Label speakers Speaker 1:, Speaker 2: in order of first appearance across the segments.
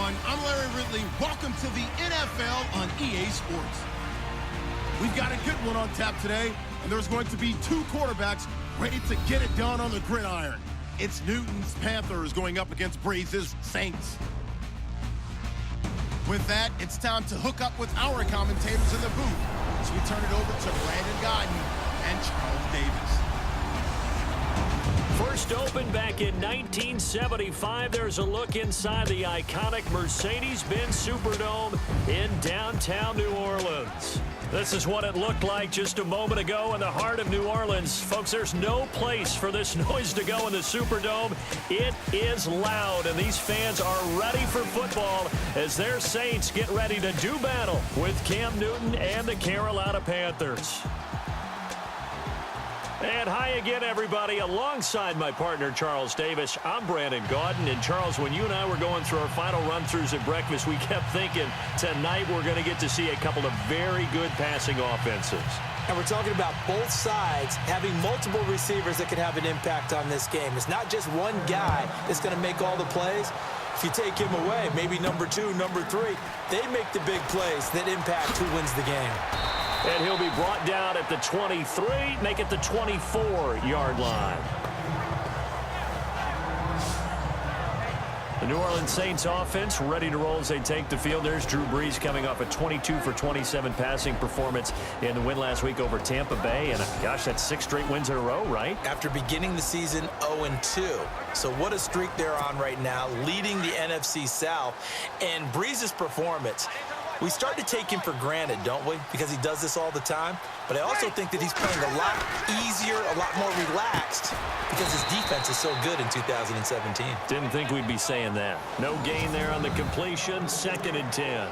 Speaker 1: everyone. I'm Larry Ridley. Welcome to the NFL on EA Sports. We've got a good one on tap today, and there's going to be two quarterbacks ready to get it done on the gridiron. It's Newton's Panthers going up against Breeze's Saints. With that, it's time to hook up with our commentators in the booth. So we turn it over to Brandon Godden and Charles Davis.
Speaker 2: First opened back in 1975, there's a look inside the iconic Mercedes-Benz Superdome in downtown New Orleans. This is what it looked like just a moment ago in the heart of New Orleans. Folks, there's no place for this noise to go in the Superdome. It is loud, and these fans are ready for football as their Saints get ready to do battle with Cam Newton and the Carolina Panthers. And hi again, everybody. Alongside my partner, Charles Davis, I'm Brandon Gaudin. And, Charles, when you and I were going through our final run-throughs at breakfast, we kept thinking tonight we're going to get to see a couple of very good passing offenses.
Speaker 3: And we're talking about both sides having multiple receivers that can have an impact on this game. It's not just one guy that's going to make all the plays. If you take him away, maybe number 2, number 3, they make the big plays that impact who wins the game.
Speaker 2: And he'll be brought down at the 23, make it the 24-yard line. The New Orleans Saints offense ready to roll as they take the field. There's Drew Brees coming off a 22 for 27 passing performance in the win last week over Tampa Bay. And, gosh, that's 6 straight wins in a row, right?
Speaker 3: After beginning the season 0-2. So what a streak they're on right now, leading the NFC South. And Brees' performance, we start to take him for granted, don't we? Because he does this all the time. But I also think that he's playing a lot easier, a lot more relaxed, because his defense is so good in 2017.
Speaker 2: Didn't think we'd be saying that. No gain there on the completion. 2nd and 10.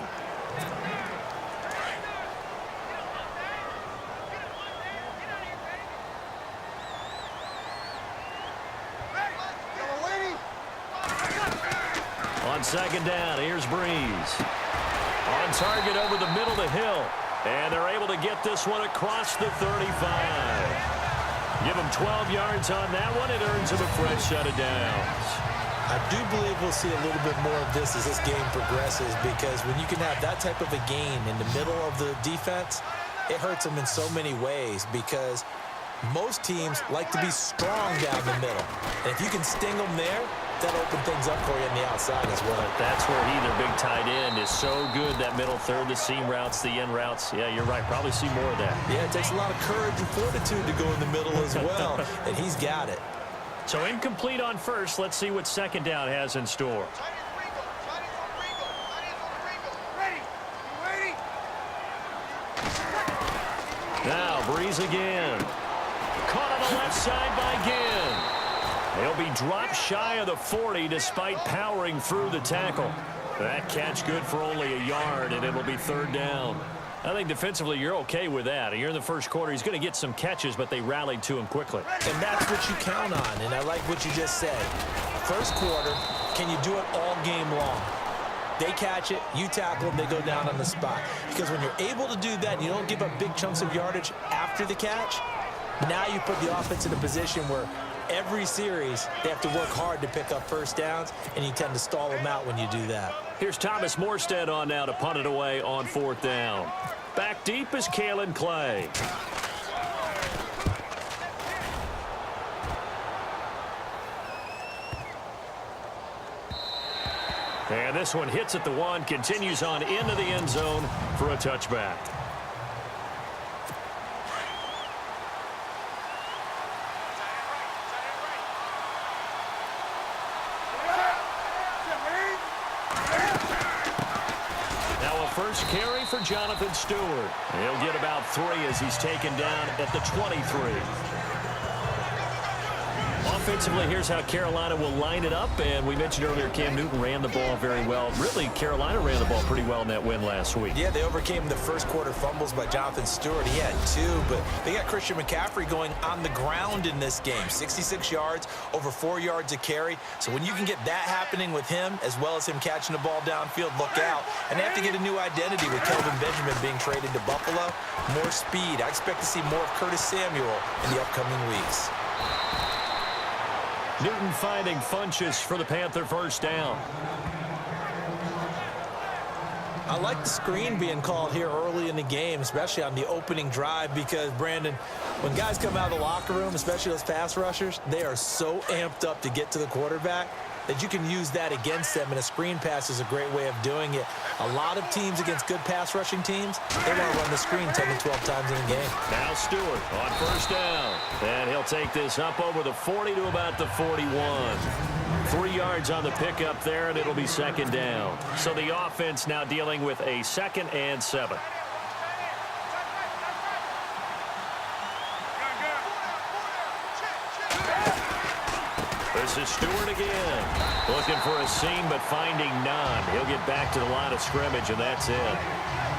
Speaker 2: On 2nd down, here's Brees. On target over the middle to Hill. And they're able to get this one across the 35. Give him 12 yards on that one. It earns him a fresh set of downs.
Speaker 3: I do believe we'll see a little bit more of this as this game progresses, because when you can have that type of a gain in the middle of the defense, it hurts them in so many ways, because most teams like to be strong down the middle. And if you can sting them there, that'll open things up for you on the outside as well.
Speaker 2: But that's where he, their big tight end, is so good, that middle third, the seam routes, the end routes. Yeah, you're right. Probably see more of that.
Speaker 3: Yeah, it takes a lot of courage and fortitude to go in the middle as well, and he's got it.
Speaker 2: So incomplete on first. Let's see what 2nd down has in store. Now, Brees again. Caught on the left side by Ginn. He'll be dropped shy of the 40 despite powering through the tackle. That catch good for only a yard, and it'll be 3rd down. I think defensively you're okay with that. You're in the first quarter. He's going to get some catches, but they rallied to him quickly.
Speaker 3: And that's what you count on, and I like what you just said. First quarter, can you do it all game long? They catch it, you tackle them, they go down on the spot. Because when you're able to do that and you don't give up big chunks of yardage after the catch, now you put the offense in a position where every series they have to work hard to pick up first downs, and you tend to stall them out when you do that.
Speaker 2: Here's Thomas Morstead on now to punt it away on 4th down. Back deep is Kalen Clay. And this one hits at the 1, continues on into the end zone for a touchback. First carry for Jonathan Stewart. He'll get about 3 as he's taken down at the 23. Offensively, here's how Carolina will line it up. And we mentioned earlier Cam Newton ran the ball very well. Really, Carolina ran the ball pretty well in that win last week.
Speaker 3: Yeah, they overcame the first quarter fumbles by Jonathan Stewart. He had 2, but they got Christian McCaffrey going on the ground in this game. 66 yards, over 4 yards a carry. So when you can get that happening with him, as well as him catching the ball downfield, look out. And they have to get a new identity with Kelvin Benjamin being traded to Buffalo. More speed. I expect to see more of Curtis Samuel in the upcoming weeks.
Speaker 2: Newton finding Funchess for the Panther first down.
Speaker 3: I like the screen being called here early in the game, especially on the opening drive, because, Brandon, when guys come out of the locker room, especially those pass rushers, they are so amped up to get to the quarterback that you can use that against them, and a screen pass is a great way of doing it. A lot of teams against good pass rushing teams, they want to run the screen 10 to 12 times in a game.
Speaker 2: Now Stewart on first down. And he'll take this up over the 40 to about the 41. 3 yards on the pickup there, and it'll be second down. So the offense now dealing with a 2nd and 7. This is Stewart again. Looking for a seam, but finding none. He'll get back to the line of scrimmage, and that's it.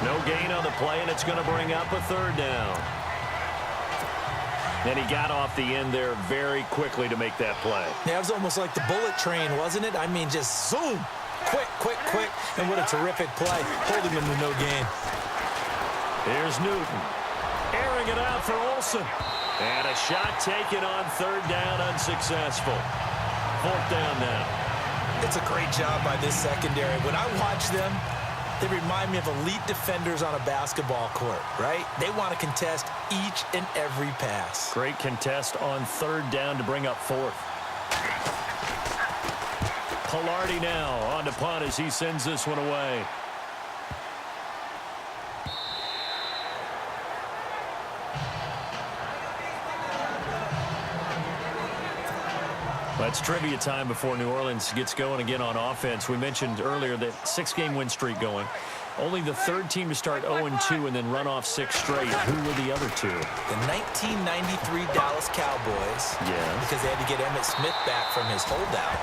Speaker 2: No gain on the play, and it's going to bring up a 3rd down. And he got off the end there very quickly to make that play.
Speaker 3: Yeah, it was almost like the bullet train, wasn't it? I mean, just zoom. Quick, quick, quick. And what a terrific play, holding him to no gain.
Speaker 2: Here's Newton. Airing it out for Olsen. And a shot taken on 3rd down, unsuccessful. 4th down now.
Speaker 3: It's a great job by this secondary. When I watch them, they remind me of elite defenders on a basketball court, right? They want to contest each and every pass.
Speaker 2: Great contest on 3rd down to bring up 4th. Pilardi now on the punt as he sends this one away. That's trivia time before New Orleans gets going again on offense. We mentioned earlier that 6-game win streak going. Only the 3rd team to start 0-2 and then run off 6 straight. Who were the other 2?
Speaker 3: The 1993 Dallas Cowboys.
Speaker 2: Yeah.
Speaker 3: Because they had to get Emmitt Smith back from his holdout.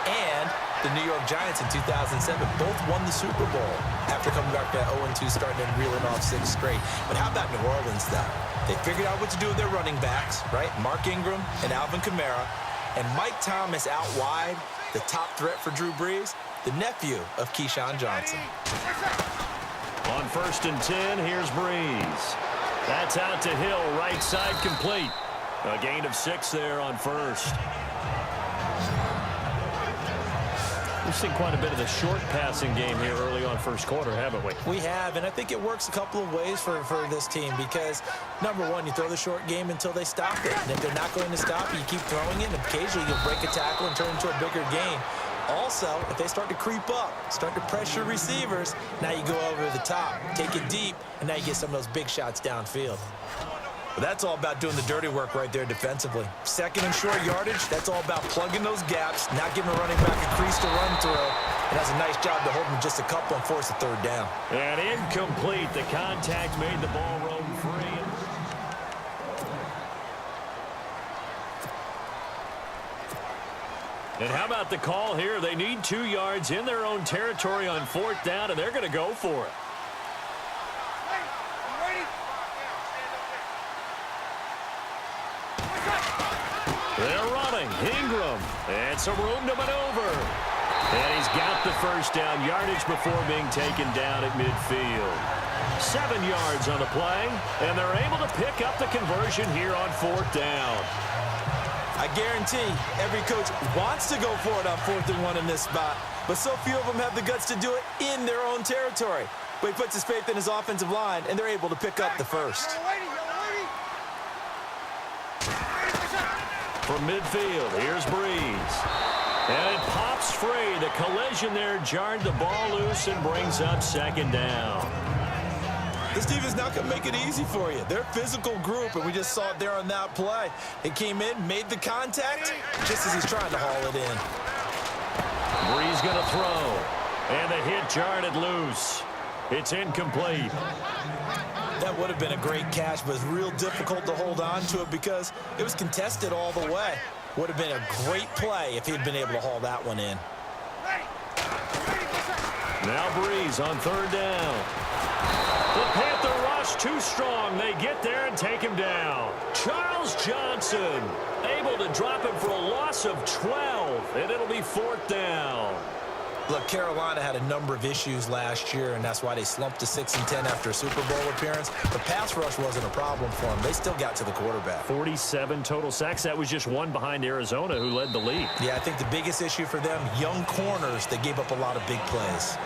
Speaker 3: And the New York Giants in 2007 both won the Super Bowl after coming back to that 0-2 starting and reeling off 6 straight. But how about New Orleans, though? They figured out what to do with their running backs, right? Mark Ingram and Alvin Kamara. And Mike Thomas out wide, the top threat for Drew Brees, the nephew of Keyshawn Johnson.
Speaker 2: On 1st and 10, here's Brees. That's out to Hill, right side complete. A gain of 6 there on 1st. We've seen quite a bit of the short passing game here early on 1st quarter, haven't we?
Speaker 3: We have, and I think it works a couple of ways for this team because, number one, you throw the short game until they stop it. And if they're not going to stop it, you keep throwing it, and occasionally you'll break a tackle and turn into a bigger gain. Also, if they start to creep up, start to pressure receivers, now you go over the top, take it deep, and now you get some of those big shots downfield. But that's all about doing the dirty work right there defensively. 2nd and short yardage, that's all about plugging those gaps, not giving a running back a crease to run through. And that's a nice job to hold him just a couple and force a 3rd down.
Speaker 2: And incomplete. The contact made the ball roam free. And how about the call here? They need 2 yards in their own territory on 4th down, and they're going to go for it. They're running. Ingram. And some room to maneuver. And he's got the 1st down yardage before being taken down at midfield. 7 yards on the play. And they're able to pick up the conversion here on 4th down.
Speaker 3: I guarantee every coach wants to go for it on 4th and 1 in this spot. But so few of them have the guts to do it in their own territory. But he puts his faith in his offensive line, and they're able to pick up the 1st.
Speaker 2: From midfield, here's Brees. And it pops free. The collision there jarred the ball loose and brings up 2nd down.
Speaker 3: This defense not going to make it easy for you. They're a physical group, and we just saw it there on that play. It came in, made the contact, just as he's trying to haul it in.
Speaker 2: Brees going to throw. And the hit jarred it loose. It's incomplete.
Speaker 3: That would have been a great catch, but it's real difficult to hold on to it because it was contested all the way. Would have been a great play if he'd been able to haul that one in.
Speaker 2: Now Brees on 3rd down. The Panther rush too strong. They get there and take him down. Charles Johnson able to drop him for a loss of 12, and it'll be 4th down.
Speaker 3: Look, Carolina had a number of issues last year, and that's why they slumped to 6-10 after a Super Bowl appearance. The pass rush wasn't a problem for them. They still got to the quarterback.
Speaker 2: 47 total sacks. That was just one behind Arizona, who led the league.
Speaker 3: Yeah, I think the biggest issue for them, young corners, they gave up a lot of big plays.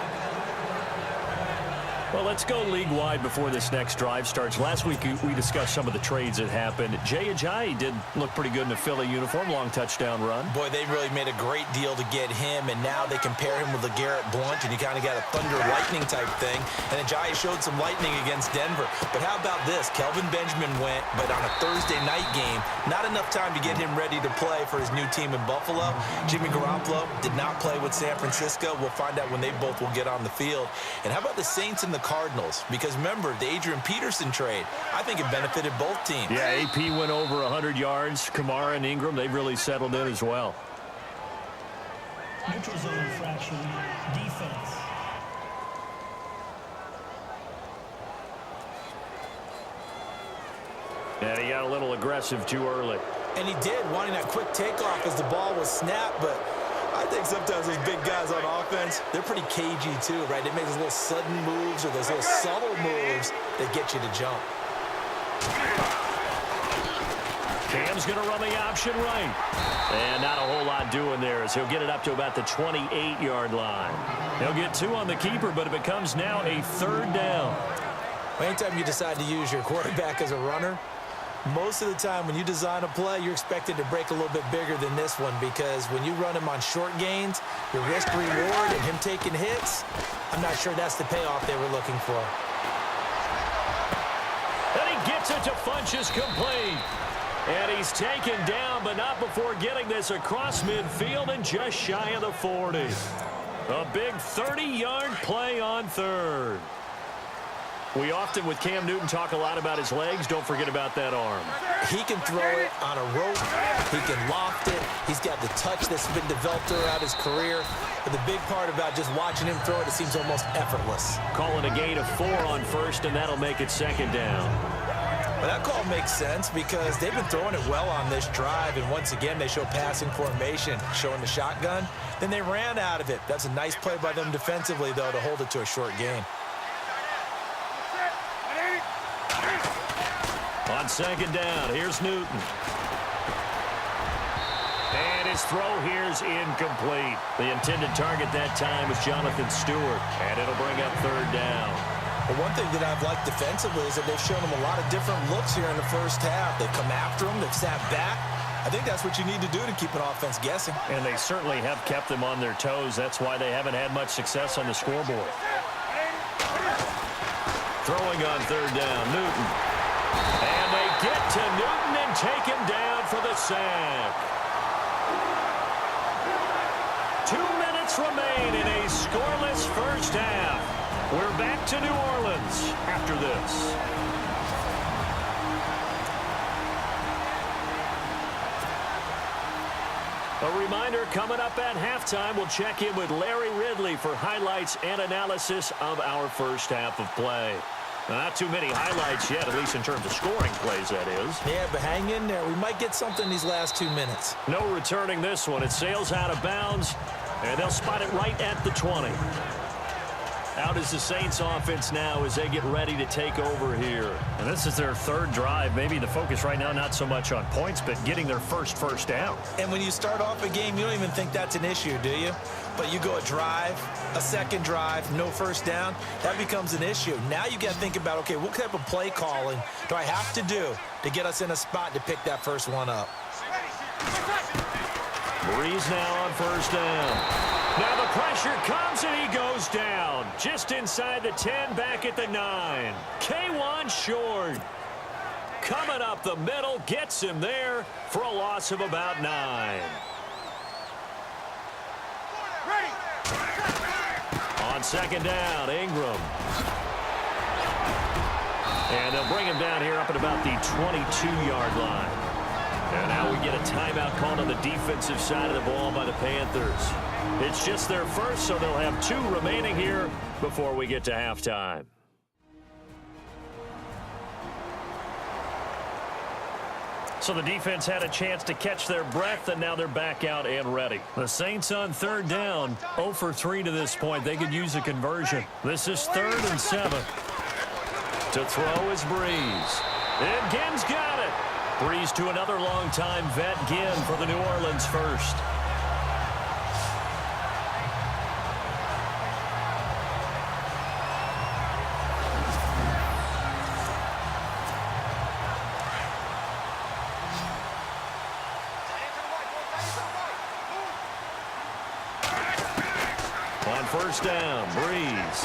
Speaker 2: Well, let's go league-wide before this next drive starts. Last week, we discussed some of the trades that happened. Jay Ajayi did look pretty good in a Philly uniform, long touchdown run.
Speaker 3: Boy, they really made a great deal to get him, and now they compare him with LeGarrette Blount, and you kind of got a thunder-lightning type thing. And Ajayi showed some lightning against Denver. But how about this? Kelvin Benjamin went, but on a Thursday night game, not enough time to get him ready to play for his new team in Buffalo. Jimmy Garoppolo did not play with San Francisco. We'll find out when they both will get on the field. And how about the Saints and the Cardinals? Because remember, the Adrian Peterson trade, I think it benefited both teams.
Speaker 2: Yeah, AP went over 100 yards. Kamara and Ingram, they've really settled in as well.
Speaker 4: Neutral zone infraction, defense.
Speaker 2: And he got a little aggressive too early.
Speaker 3: And he did, wanting that quick takeoff as the ball was snapped, but I think sometimes those big guys on offense, they're pretty cagey too, right? They make those little sudden moves or those little subtle moves that get you to jump.
Speaker 2: Cam's going to run the option right. And not a whole lot doing there as he'll get it up to about the 28-yard line. He'll get 2 on the keeper, but it becomes now a 3rd down.
Speaker 3: Anytime you decide to use your quarterback as a runner, most of the time when you design a play, you're expected to break a little bit bigger than this one, because when you run him on short gains, your risk reward and him taking hits, I'm not sure that's the payoff they were looking for.
Speaker 2: And he gets it to Funchess complete. And he's taken down, but not before getting this across midfield and just shy of the 40. A big 30-yard play on 3rd. We often, with Cam Newton, talk a lot about his legs. Don't forget about that arm.
Speaker 3: He can throw it on a rope. He can loft it. He's got the touch that's been developed throughout his career. But the big part about just watching him throw it, it seems almost effortless.
Speaker 2: Calling a gain of 4 on 1st, and that'll make it 2nd down.
Speaker 3: Well, that call makes sense because they've been throwing it well on this drive, and once again, they show passing formation, showing the shotgun. Then they ran out of it. That's a nice play by them defensively, though, to hold it to a short gain.
Speaker 2: On 2nd down, here's Newton. And his throw here's incomplete. The intended target that time was Jonathan Stewart, and it'll bring up 3rd down.
Speaker 3: But one thing that I've liked defensively is that they've shown them a lot of different looks here in the first half. They've come after them. They've sat back. I think that's what you need to do to keep an offense guessing.
Speaker 2: And they certainly have kept them on their toes. That's why they haven't had much success on the scoreboard. Throwing on 3rd down, Newton. And they get to Newton and take him down for the sack. 2 minutes remain in a scoreless first half. We're back to New Orleans after this. A reminder, coming up at halftime, we'll check in with Larry Ridley for highlights and analysis of our first half of play. Not too many highlights yet, at least in terms of scoring plays, that is.
Speaker 3: Yeah, but hang in there. We might get something these last 2 minutes.
Speaker 2: No returning this one. It sails out of bounds, and they'll spot it right at the 20. Out is the Saints offense now as they get ready to take over here. And this is their 3rd drive. Maybe the focus right now not so much on points, but getting their first down.
Speaker 3: And when you start off a game, you don't even think that's an issue, do you? But you go a drive, a 2nd drive, no first down, that becomes an issue. Now you got to think about, okay, what type of play calling do I have to do to get us in a spot to pick that first one up?
Speaker 2: Breeze now on 1st down. Now the pressure comes and he goes down. Just inside the 10, back at the 9. K1 short. Coming up the middle, gets him there for a loss of about 9. On 2nd down, Ingram. And they'll bring him down here up at about the 22-yard line. And now we get a timeout called on the defensive side of the ball by the Panthers. It's just their first, so they'll have 2 remaining here before we get to halftime. So the defense had a chance to catch their breath, and now they're back out and ready. The Saints on 3rd down, 0 for 3 to this point. They could use a conversion. This is 3rd and 7. To throw is Breeze. And Ginn's got it. Breeze to another long-time vet, Ginn, for the New Orleans first. first down. Breeze.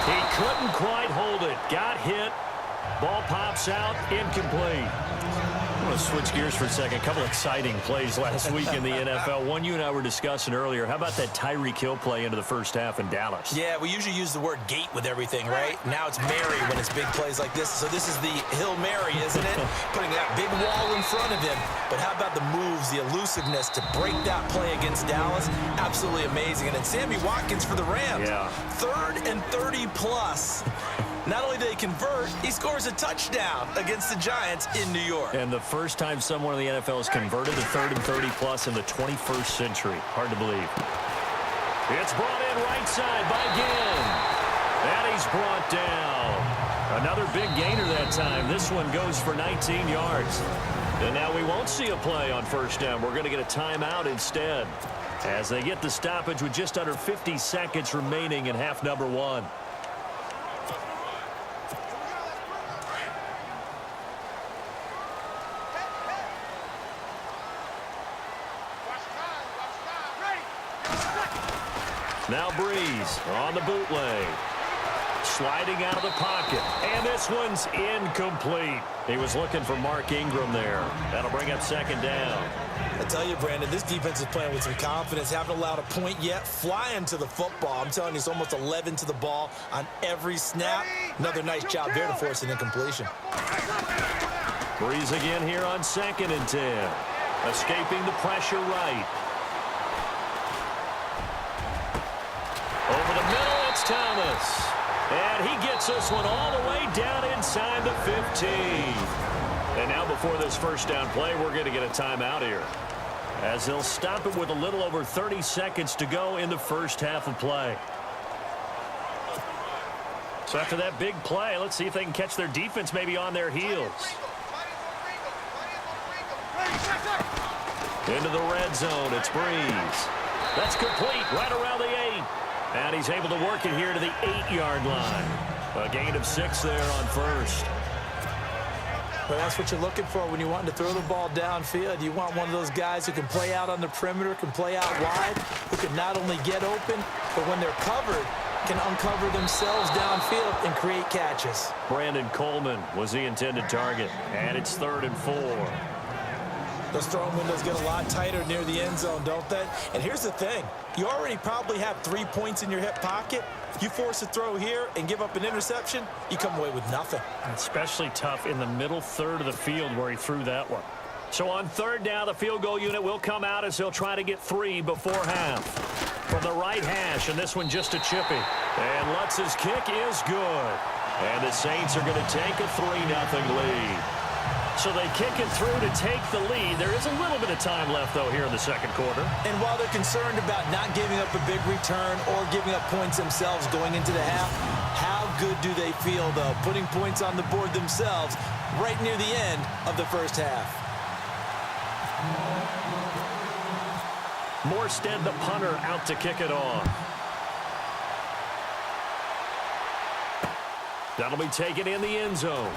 Speaker 2: He couldn't quite hold it. Got hit. Ball pops out. Incomplete. I'm going to switch gears for a second. A couple exciting plays last week in the NFL. One you and I were discussing earlier. How about that Tyreek Hill play into the first half in Dallas?
Speaker 3: Yeah, we usually use the word gate with everything, right? Now it's Mary when it's big plays like this. So this is the Hill Mary, isn't it? Putting that big wall in front of him. But how about the moves, the elusiveness to break that play against Dallas? Absolutely amazing. And then Sammy Watkins for the Rams.
Speaker 2: Yeah.
Speaker 3: 3rd and 30 plus. Not only did he convert, he scores a touchdown against the Giants in New York.
Speaker 2: And the first time someone in the NFL has converted to 3rd and 30 plus in the 21st century. Hard to believe. It's brought in right side by Ginn. And he's brought down. Another big gainer that time. This one goes for 19 yards. And now we won't see a play on first down. We're going to get a timeout instead, as they get the stoppage with just under 50 seconds remaining in half number 1. Now Breeze on the bootleg. Sliding out of the pocket. And this one's incomplete. He was looking for Mark Ingram there. That'll bring up 2nd down.
Speaker 3: I tell you, Brandon, this defense is playing with some confidence. Haven't allowed a point yet. Flying to the football. I'm telling you, it's almost 11 to the ball on every snap. Another nice job there to force an incompletion.
Speaker 2: Breeze again here on 2nd and 10. Escaping the pressure right. Over the middle, it's Thomas. And he gets this one all the way down inside the 15. And now before this first down play, we're going to get a timeout here, as they'll stop it with a little over 30 seconds to go in the first half of play. So after that big play, let's see if they can catch their defense maybe on their heels. Into the red zone, it's Breeze. That's complete right around the 8. And he's able to work it here to the 8-yard line. A gain of 6 there on first.
Speaker 3: Well, that's what you're looking for when you want to throw the ball downfield. You want one of those guys who can play out on the perimeter, can play out wide, who can not only get open, but when they're covered, can uncover themselves downfield and create catches.
Speaker 2: Brandon Coleman was the intended target, and it's 3rd and 4.
Speaker 3: Those throwing windows get a lot tighter near the end zone, don't they? And here's the thing. You already probably have 3 points in your hip pocket. You force a throw here and give up an interception, you come away with nothing.
Speaker 2: Especially tough in the middle third of the field where he threw that one. So on 3rd down, the field goal unit will come out as they'll try to get 3 before half. From the right hash, and this one just a chippy. And Lutz's kick is good. And the Saints are going to take a 3-0 lead. So they kick it through to take the lead. There is a little bit of time left, though, here in the second quarter.
Speaker 3: And while they're concerned about not giving up a big return or giving up points themselves going into the half, how good do they feel, though, putting points on the board themselves right near the end of the first half?
Speaker 2: Morstead, the punter, out to kick it off. That'll be taken in the end zone.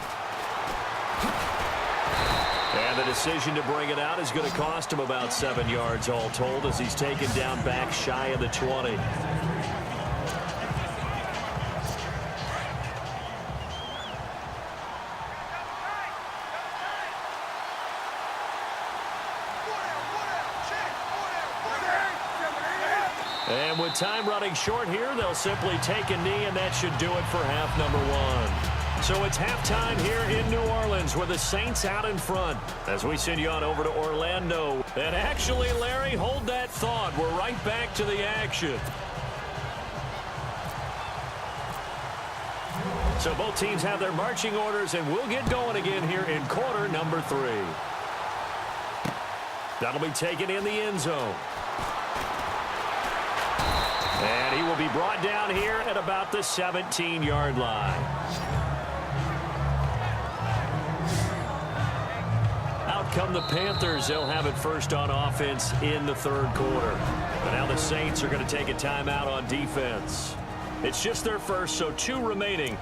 Speaker 2: And the decision to bring it out is going to cost him about 7 yards all told, as he's taken down back shy of the 20. And with time running short here, they'll simply take a knee, and that should do it for half number 1. So it's halftime here in New Orleans with the Saints out in front as we send you on over to Orlando. And actually, Larry, hold that thought. We're right back to the action. So both teams have their marching orders, and we'll get going again here in quarter number 3. That'll be taken in the end zone. And he will be brought down here at about the 17-yard line. Out come the Panthers. They'll have it first on offense in the third quarter. But now the Saints are going to take a timeout on defense. It's just their first, so 2 remaining.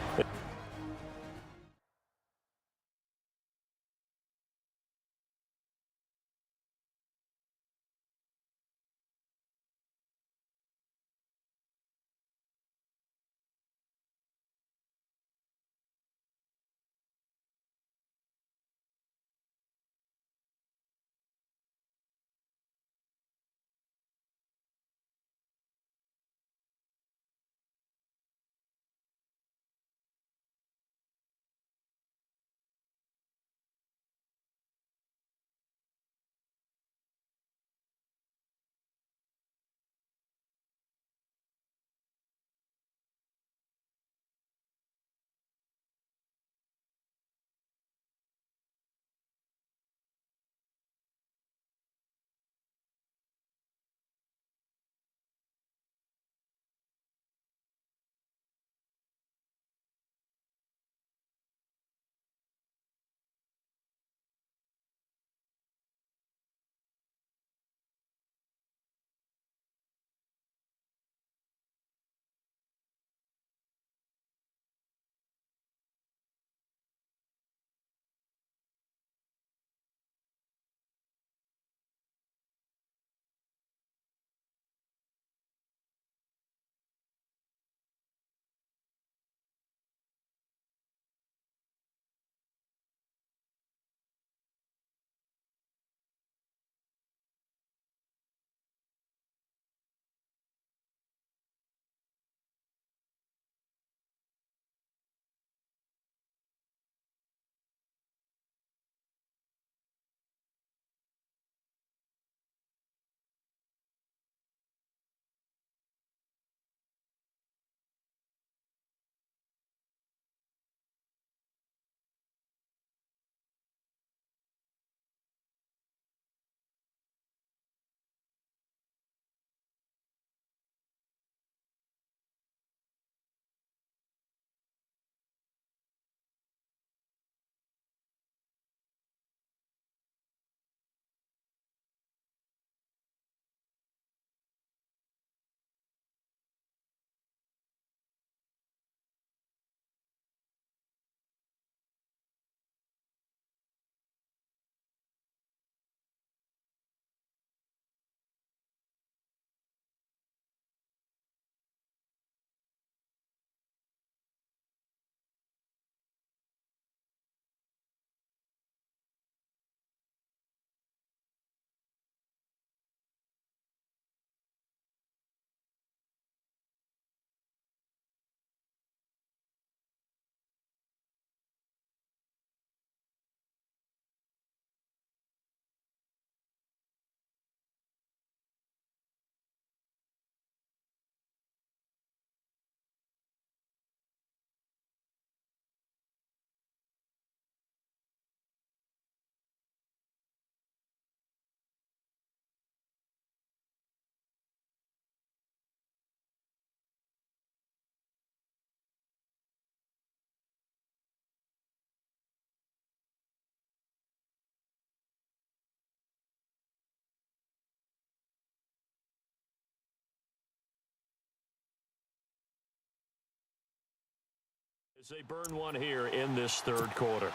Speaker 2: As they burn one here in this third quarter.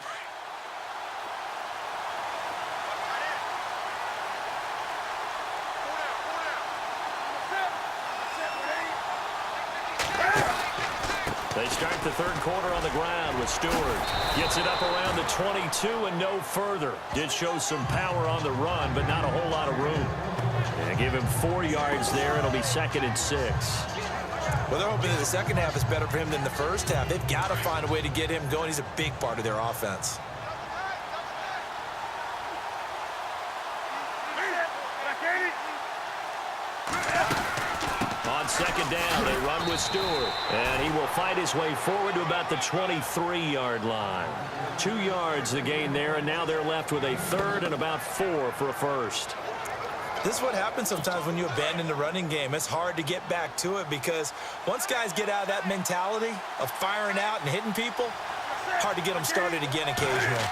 Speaker 2: They start the third quarter on the ground with Stewart. Gets it up around the 22 and no further. Did show some power on the run, but not a whole lot of room. And give him 4 yards there. It'll be 2nd and 6.
Speaker 3: Well, they're hoping that the second half is better for him than the first half. They've got to find a way to get him going. He's a big part of their offense.
Speaker 2: On second down, they run with Stewart. And he will fight his way forward to about the 23-yard line. 2 yards the gain there, and now they're left with a 3rd and about 4 for a first.
Speaker 3: This is what happens sometimes when you abandon the running game. It's hard to get back to it because once guys get out of that mentality of firing out and hitting people, hard to get them started again occasionally.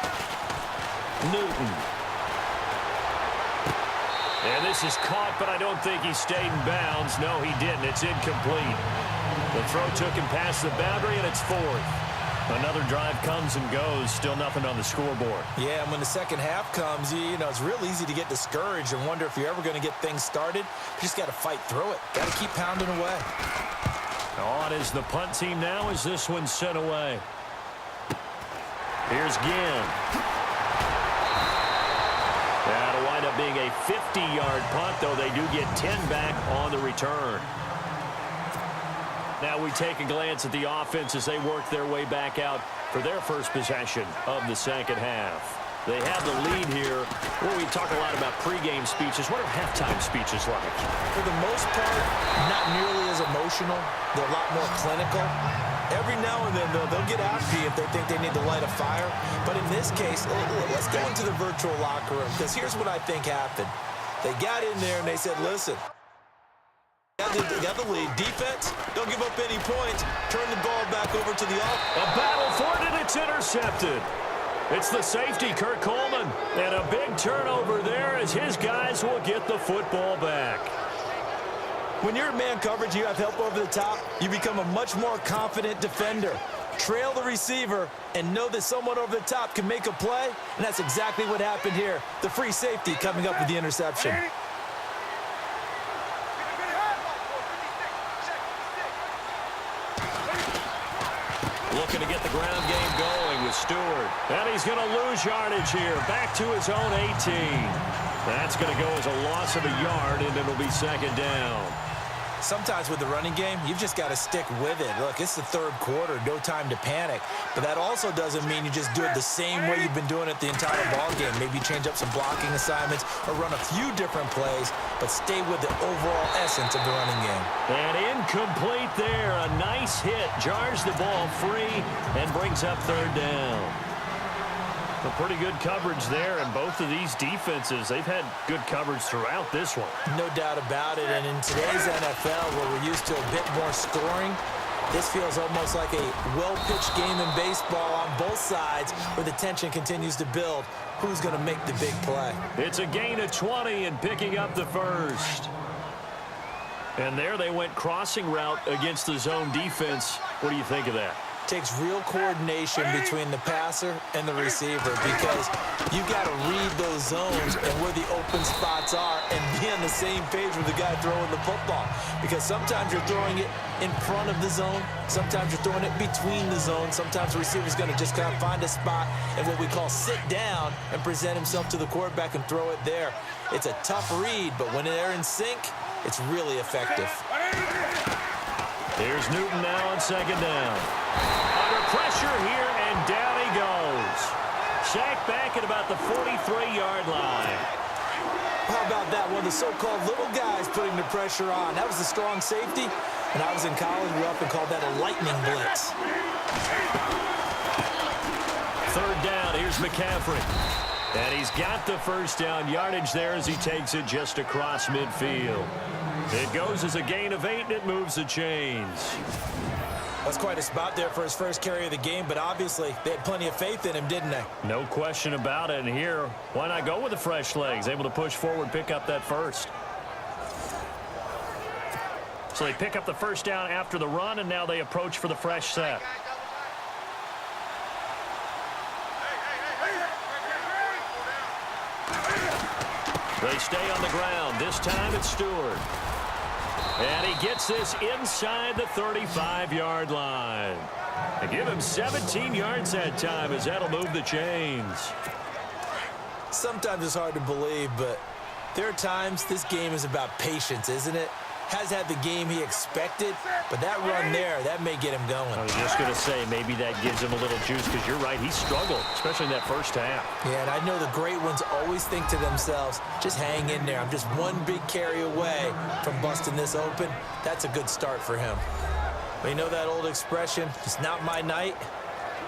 Speaker 2: Newton. And this is caught, but I don't think he stayed in bounds. No, he didn't. It's incomplete. The throw took him past the boundary, and it's 4th. Another drive comes and goes. Still nothing on the scoreboard.
Speaker 3: Yeah, and when the second half comes, you know, it's real easy to get discouraged and wonder if you're ever going to get things started. You just got to fight through it. Got to keep pounding away.
Speaker 2: On is the punt team now as this one's sent away. Here's Ginn. That'll wind up being a 50-yard punt, though they do get 10 back on the return. Now we take a glance at the offense as they work their way back out for their first possession of the second half. They have the lead here. Well, we talk a lot about pregame speeches. What are halftime speeches like?
Speaker 3: For the most part, not nearly as emotional. They're a lot more clinical. Every now and then, they'll get after you if they think they need to light a fire. But in this case, let's go into the virtual locker room, because here's what I think happened. They got in there and they said, listen, got the lead. Defense, don't give up any points. Turn the ball back over to the offense.
Speaker 2: A battle for it, and it's intercepted. It's the safety, Kurt Coleman. And a big turnover there as his guys will get the football back.
Speaker 3: When you're in man coverage, you have help over the top, you become a much more confident defender. Trail the receiver and know that someone over the top can make a play, and that's exactly what happened here. The free safety coming up with the interception.
Speaker 2: Looking to get the ground game going with Stewart. And he's going to lose yardage here. Back to his own 18. That's going to go as a loss of a yard, and it'll be second down.
Speaker 3: Sometimes with the running game, you've just got to stick with it. Look, it's the third quarter, no time to panic. But that also doesn't mean you just do it the same way you've been doing it the entire ball game. Maybe change up some blocking assignments or run a few different plays, but stay with the overall essence of the running game.
Speaker 2: And incomplete there. A nice hit. Jars the ball free and brings up third down. A pretty good coverage there, and both of these defenses, they've had good coverage throughout this one.
Speaker 3: No doubt about it, and in today's NFL, where we're used to a bit more scoring, this feels almost like a well-pitched game in baseball on both sides where the tension continues to build. Who's going to make the big play?
Speaker 2: It's a gain of 20 and picking up the first. And there they went crossing route against the zone defense. What do you think of that?
Speaker 3: Takes real coordination between the passer and the receiver, because you've got to read those zones and where the open spots are and be on the same page with the guy throwing the football. Because sometimes you're throwing it in front of the zone, sometimes you're throwing it between the zones, sometimes the receiver's going to just kind of find a spot and what we call sit down and present himself to the quarterback and throw it there. It's a tough read, but when they're in sync, it's really effective.
Speaker 2: Here's Newton now on second down. Under pressure here, and down he goes. Sacked back at about the 43-yard line.
Speaker 3: How about that? One of the so-called little guys putting the pressure on. That was the strong safety. When I was in college, we often called that a lightning blitz.
Speaker 2: Third down, here's McCaffrey. And he's got the first down yardage there as he takes it just across midfield. It goes as a gain of 8, and it moves the chains.
Speaker 3: That's quite a spot there for his first carry of the game, but obviously they had plenty of faith in him, didn't they?
Speaker 2: No question about it. And here, why not go with the fresh legs? Able to push forward, pick up that first. So they pick up the first down after the run, and now they approach for the fresh set. They stay on the ground. This time it's Stewart. And he gets this inside the 35-yard line. And give him 17 yards that time, as that'll move the chains.
Speaker 3: Sometimes it's hard to believe, but there are times this game is about patience, isn't it? Has had the game he expected, but that run there, that may get him going.
Speaker 2: I was just going to say, maybe that gives him a little juice, because you're right, he struggled, especially in that first half.
Speaker 3: Yeah, and I know the great ones always think to themselves, just hang in there. I'm just one big carry away from busting this open. That's a good start for him. But you know that old expression, it's not my night?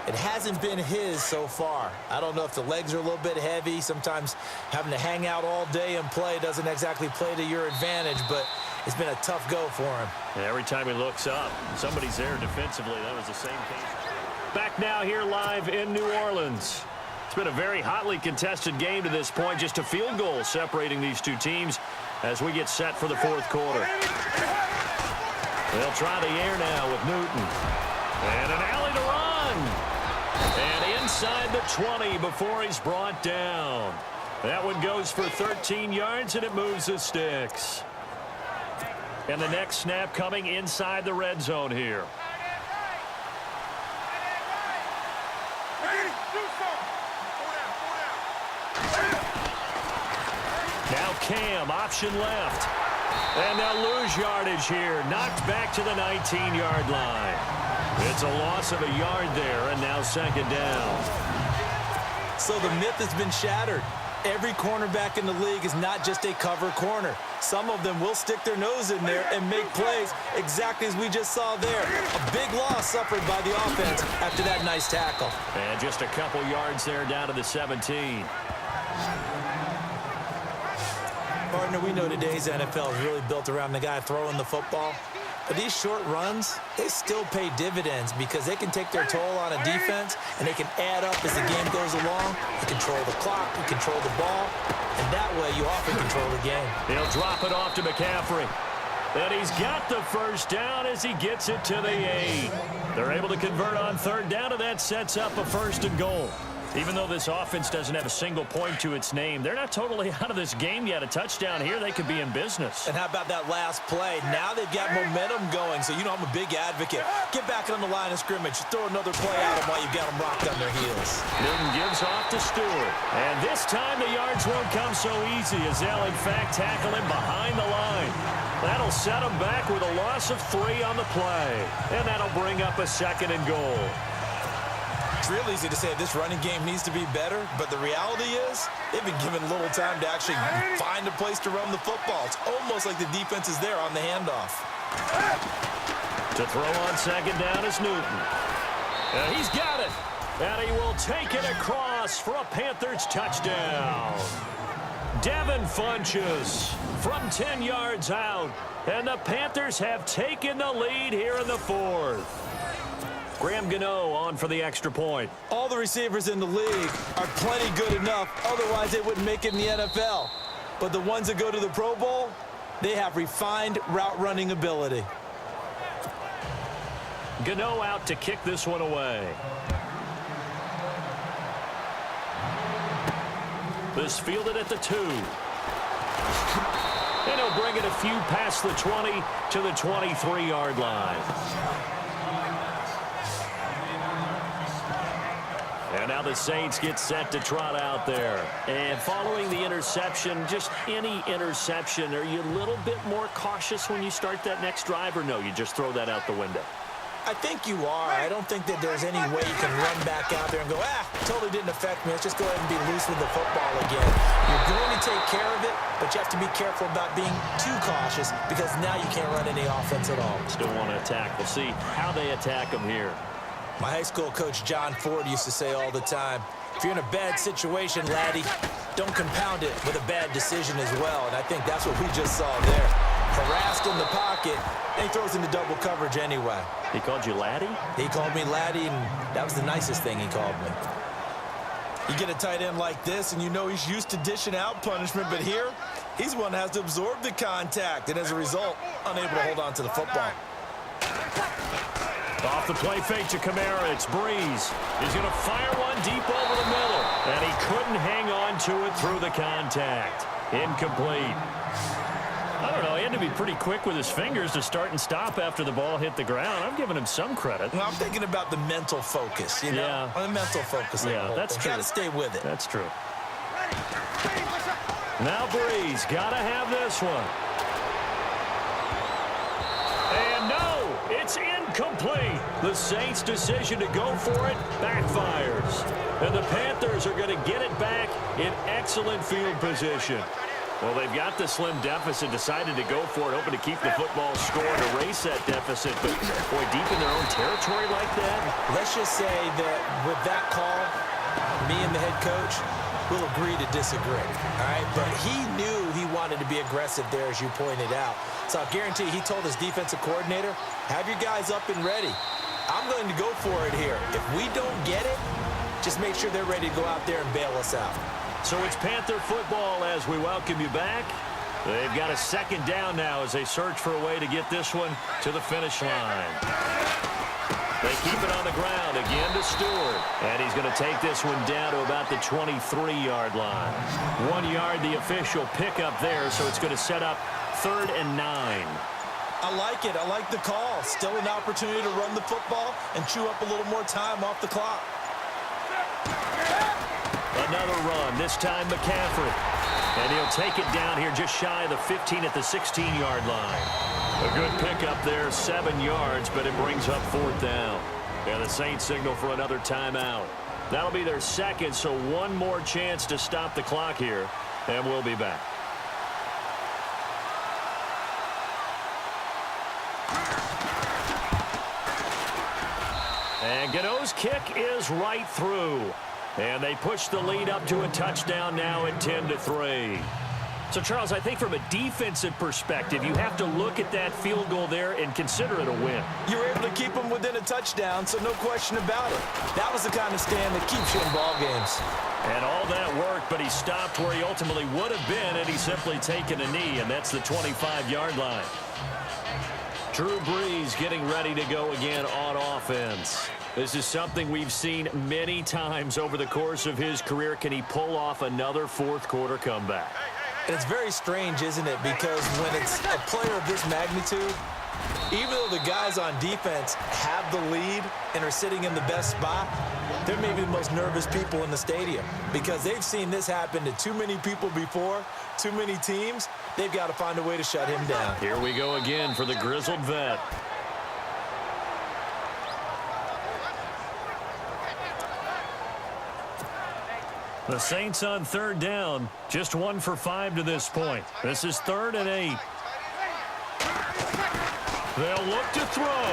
Speaker 3: It hasn't been his so far. I don't know if the legs are a little bit heavy. Sometimes having to hang out all day and play doesn't exactly play to your advantage, but it's been a tough go for him.
Speaker 2: And every time he looks up, somebody's there defensively. That was the same case. Back now here live in New Orleans. It's been a very hotly contested game to this point. Just a field goal separating these two teams as we get set for the fourth quarter. They'll try the air now with Newton. And an alley to run. And inside the 20 before he's brought down. That one goes for 13 yards, and it moves the sticks. And the next snap coming inside the red zone here. Now Cam, option left. And they'll lose yardage here. Knocked back to the 19-yard line. It's a loss of a yard there, and now second down.
Speaker 3: So the myth has been shattered. Every cornerback in the league is not just a cover corner. Some of them will stick their nose in there and make plays exactly as we just saw there. A big loss suffered by the offense after that nice tackle.
Speaker 2: And just a couple yards there down to the 17.
Speaker 3: Partner, we know today's NFL is really built around the guy throwing the football. But these short runs, they still pay dividends because they can take their toll on a defense and they can add up as the game goes along. You control the clock, you control the ball, and that way you often control the game.
Speaker 2: He'll drop it off to McCaffrey. And he's got the first down as he gets it to the 8. They're able to convert on third down, and that sets up a first and goal. Even though this offense doesn't have a single point to its name, they're not totally out of this game yet. A touchdown here, they could be in business.
Speaker 3: And how about that last play? Now they've got momentum going, so you know I'm a big advocate. Get back on the line of scrimmage. Throw another play at them while you've got them rocked on their heels.
Speaker 2: Newton gives off to Stewart. And this time the yards won't come so easy as they'll, in fact, tackle him behind the line. That'll set him back with a loss of 3 on the play. And that'll bring up a second and goal.
Speaker 3: It's real easy to say this running game needs to be better, but the reality is they've been given little time to actually find a place to run the football. It's almost like the defense is there on the handoff.
Speaker 2: To throw on second down is Newton. He's got it. And he will take it across for a Panthers touchdown. Devin Funchess from 10 yards out. And the Panthers have taken the lead here in the fourth. Graham Gano on for the extra point.
Speaker 3: All the receivers in the league are plenty good enough. Otherwise, they wouldn't make it in the NFL. But the ones that go to the Pro Bowl, they have refined route running ability.
Speaker 2: Gano out to kick this one away. This fielded at the 2. And he'll bring it a few past the 20 to the 23-yard line. And now the Saints get set to trot out there. And following the interception, just any interception, are you a little bit more cautious when you start that next drive, or no, you just throw that out the window?
Speaker 3: I think you are. I don't think that there's any way you can run back out there and go, totally didn't affect me. Let's just go ahead and be loose with the football again. You're going to take care of it, but you have to be careful about being too cautious because now you can't run any offense at all.
Speaker 2: Still want to attack. We'll see how they attack them here.
Speaker 3: My high school coach, John Ford, used to say all the time, if you're in a bad situation, laddie, don't compound it with a bad decision as well. And I think that's what we just saw there. Harassed in the pocket, and he throws into double coverage anyway.
Speaker 2: He called you laddie?
Speaker 3: He called me laddie, and that was the nicest thing he called me. You get a tight end like this, and you know he's used to dishing out punishment, but here, he's one that has to absorb the contact, and as a result, unable to hold on to the football.
Speaker 2: Off the play fake to Kamara, it's Breeze. He's going to fire one deep over the middle, and he couldn't hang on to it through the contact. Incomplete. I don't know. He had to be pretty quick with his fingers to start and stop after the ball hit the ground. I'm giving him some credit.
Speaker 3: Well, I'm thinking about the mental focus, you know?
Speaker 2: Yeah.
Speaker 3: The mental focus.
Speaker 2: Yeah, that's true.
Speaker 3: Got to stay with it.
Speaker 2: That's true. Now Breeze got to have this one. And no, it's incomplete. The Saints' decision to go for it backfires. And the Panthers are going to get it back in excellent field position. Well, they've got the slim deficit, decided to go for it, hoping to keep the football scored, erase that deficit. But, boy, deep in their own territory like that.
Speaker 3: Let's just say that with that call, me and the head coach will agree to disagree, all right? But he knew he wanted to be aggressive there, as you pointed out. So I'll guarantee he told his defensive coordinator, have your guys up and ready. I'm going to go for it here. If we don't get it, just make sure they're ready to go out there and bail us out.
Speaker 2: So it's Panther football as we welcome you back. They've got a second down now as they search for a way to get this one to the finish line. They keep it on the ground again to Stewart. And he's going to take this one down to about the 23-yard line. 1 yard, the official pickup there, so it's going to set up 3rd and 9.
Speaker 3: I like it. I like the call. Still an opportunity to run the football and chew up a little more time off the clock.
Speaker 2: Another run, this time McCaffrey. And he'll take it down here just shy of the 15 at the 16-yard line. A good pickup there, 7 yards, but it brings up 4th down. And the Saints signal for another timeout. That'll be their second, so one more chance to stop the clock here, and we'll be back. And Gano's kick is right through. And they push the lead up to a touchdown now at 10-3. So, Charles, I think from a defensive perspective, you have to look at that field goal there and consider it a win.
Speaker 3: You were able to keep them within a touchdown, so no question about it. That was the kind of stand that keeps you in ball games.
Speaker 2: And all that worked, but he stopped where he ultimately would have been, and he's simply taken a knee, and that's the 25-yard line. Drew Brees getting ready to go again on offense. This is something we've seen many times over the course of his career. Can he pull off another fourth-quarter comeback?
Speaker 3: And it's very strange, isn't it? Because when it's a player of this magnitude, even though the guys on defense have the lead and are sitting in the best spot, they're maybe the most nervous people in the stadium because they've seen this happen to too many people before, too many teams. They've got to find a way to shut him down.
Speaker 2: Here we go again for the grizzled vet. The Saints on 3rd down, just 1 for 5 to this point. This is 3rd and 8. They'll look to throw.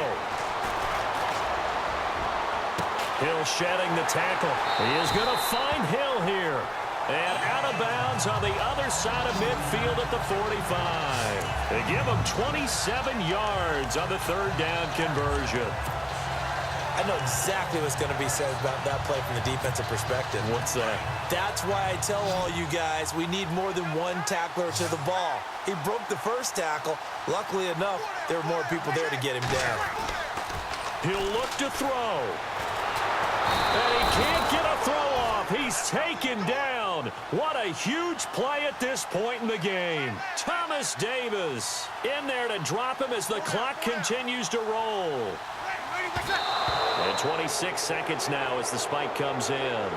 Speaker 2: Hill shedding the tackle. He is going to find Hill here. And out of bounds on the other side of midfield at the 45. They give him 27 yards on the 3rd down conversion.
Speaker 3: I know exactly what's going to be said about that play from the defensive perspective.
Speaker 2: What's that?
Speaker 3: That's why I tell all you guys we need more than one tackler to the ball. He broke the first tackle. Luckily enough, there were more people there to get him down.
Speaker 2: He'll look to throw. And he can't get a throw off. He's taken down. What a huge play at this point in the game. Thomas Davis in there to drop him as the clock continues to roll. And 26 seconds now as the spike comes in.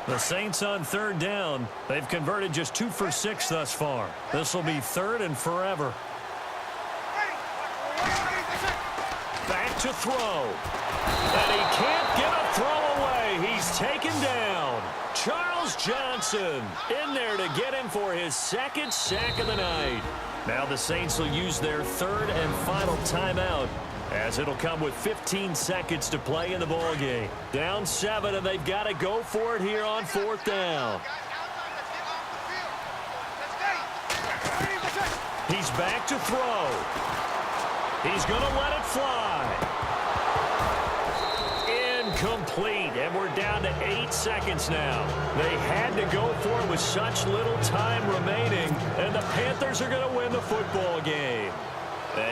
Speaker 2: The Saints on 3rd down. They've converted just 2 for 6 thus far. This will be 3rd and forever. Back to throw. And he can't get a throw away. He's taken down. Charles Johnson in there to get him for his 2nd sack of the night. Now the Saints will use their 3rd and final timeout as it'll come with 15 seconds to play in the ballgame. Down 7, and they've got to go for it here on 4th down. He's back to throw. He's going to let it fly. Incomplete, and we're down to 8 seconds now. They had to go for it with such little time remaining, and the Panthers are going to win the football game.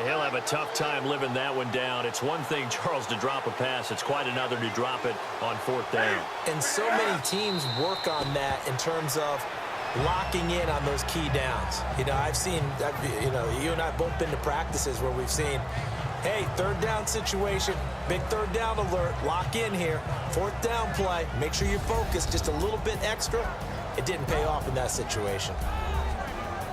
Speaker 2: He'll have a tough time living that one down. It's one thing, Charles, to drop a pass. It's quite another to drop it on 4th down.
Speaker 3: And so many teams work on that in terms of locking in on those key downs. I've seen, you and I both been to practices where we've seen, hey, 3rd down situation, big 3rd down alert, lock in here, 4th down play, make sure you're focused just a little bit extra. It didn't pay off in that situation.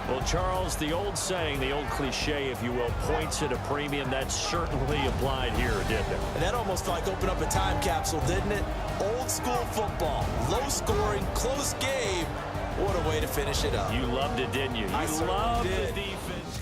Speaker 2: Well, Charles, the old saying, the old cliche, if you will, points at a premium, that certainly applied here, didn't it?
Speaker 3: And that almost like opened up a time capsule, didn't it? Old school football, low scoring, close game. What a way to finish it up.
Speaker 2: You loved it, didn't you?
Speaker 3: I
Speaker 2: You loved
Speaker 3: did.
Speaker 2: the defense.